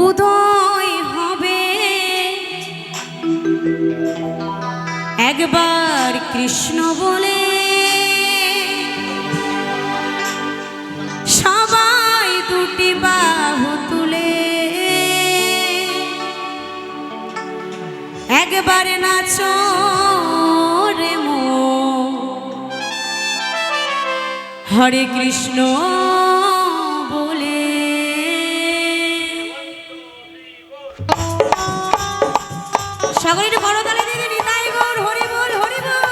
উদয় হবে একবার কৃষ্ণ বলে, সবাই দুটি বাহু তুলে একবার নাচো রে মন, হরে কৃষ্ণ বলে। সকলে বড় তালে দিয়ে নিতাই গৌর হরি বল হরি বল।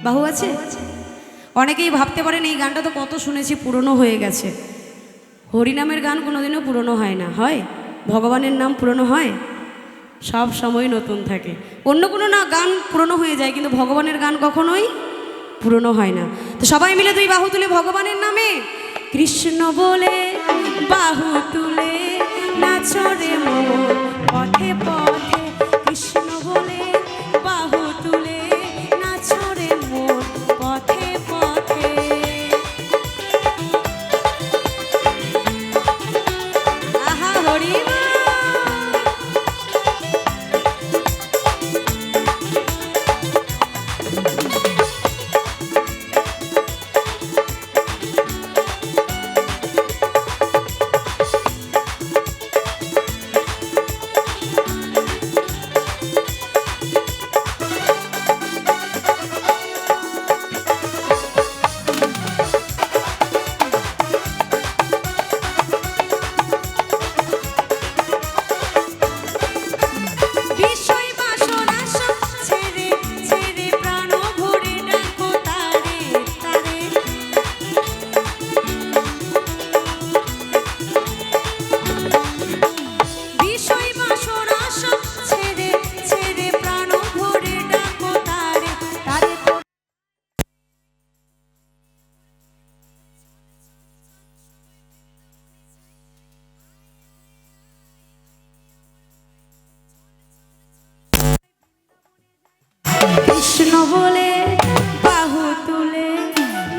বাহু আছে। অনেকেই ভাবতে পারেন এই গানটা তো কত শুনেছি, পুরনো হয়ে গেছে। হরিনামের গান কোনোদিনও পুরনো হয় না, হয়? ভগবানের নাম পুরনো হয়? সব সময় নতুন থাকে। অন্য কোনো না গান পুরনো হয়ে যায়, কিন্তু ভগবানের গান কখনোই পুরনো হয় না। তো সবাই মিলে দুই বাহু তুলে ভগবানের নামে কৃষ্ণ বলে বাহু তুলে নাচো রে মন, পথে পথে কৃষ্ণ বলে বাহু তুলে নাচো রে মন, পথে পথে। আহা হরি কৃষ্ণ বলে বাহু তুলে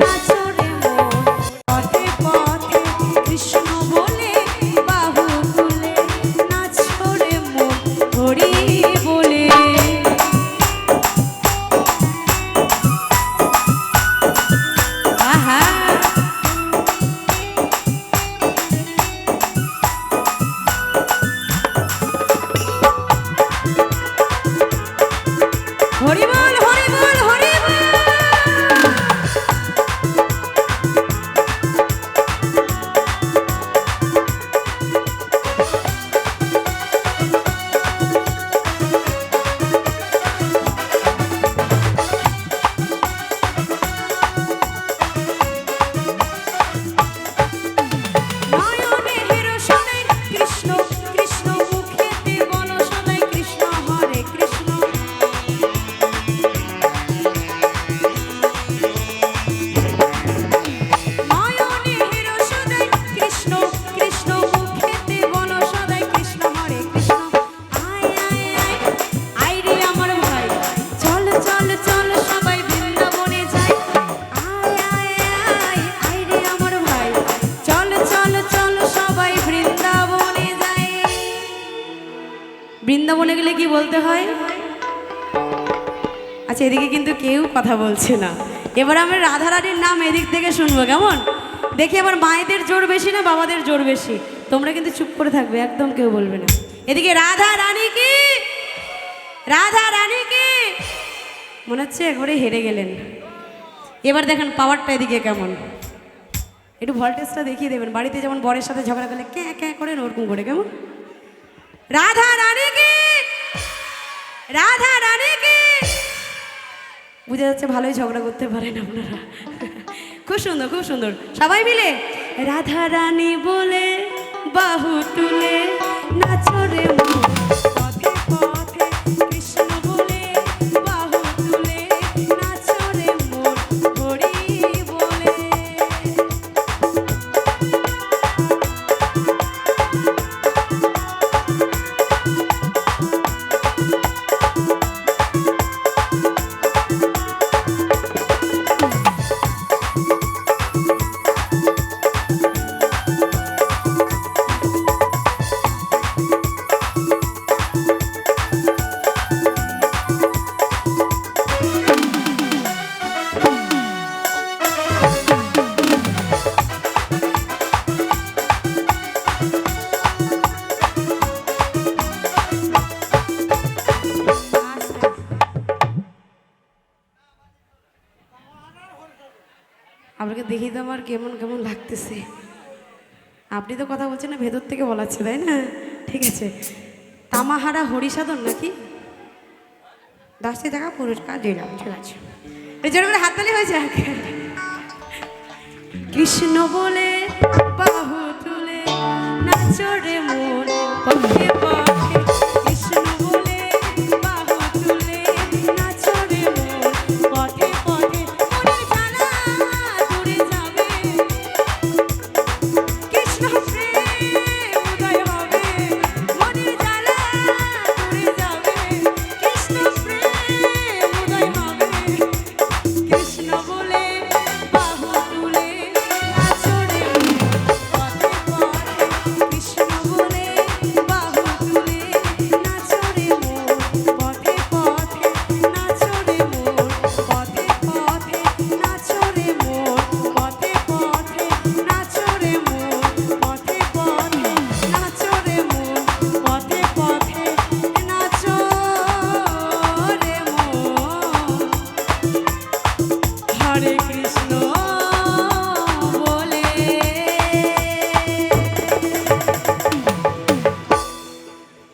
নাচো রে মন, পথে পথে কৃষ্ণ বলে বাহু তুলে নাচো রে মন, হরি বলে। আহা হরি বল হরি বল হরি বল। বৃন্দাবনে গেলে কি বলতে হয়? আচ্ছা, এদিকে কিন্তু কেউ কথা বলছে না। এবার আমরা রাধারানীর নাম এদিক থেকে শুনবো, কেমন? দেখি আবার মায়েদের জোর বেশি না বাবাদের জোর বেশি। তোমরা কিন্তু চুপ করে থাকবে, একদম কেউ বলবে না। এদিকে রাধা রানী কি, রাধা রানী কি। মনে হচ্ছে একবারে হেরে গেলেন। এবার দেখেন পাওয়ারটা এদিকে কেমন, একটু ভোল্টেজটা দেখিয়ে দেবেন। বাড়িতে যেমন বরের সাথে ঝগড়া করলে ক্যাঁ ক্যাঁ করেন, ওরকম করে কেমন? রাধা রানী কি, রাধা রানী কি। বুঝা যাচ্ছে ভালোই ঝগড়া করতে পারেন আপনারা। খুব সুন্দর, খুব সুন্দর। সবাই মিলে রাধা রানী বলে বাহু তুলে নাচরে মন পথে পথে, কৃষ্ণ বলে বাহু তুলে নাচরে মন হরি বলে। আপনাকে দেখি তো আমার কেমন কেমন লাগতেছে। আপনি তো কথা বলছেন না, ভেতর থেকে বলাচ্ছে, তাই না? ঠিক আছে। তামাহারা হরিসাধন নাকি 10টি টাকা পুরস্কার দিলাম, ঠিক আছে। এই জন্য করে হাততালি হয়েছে। কৃষ্ণ বলে বাহু তুলে নাচরে মন পথে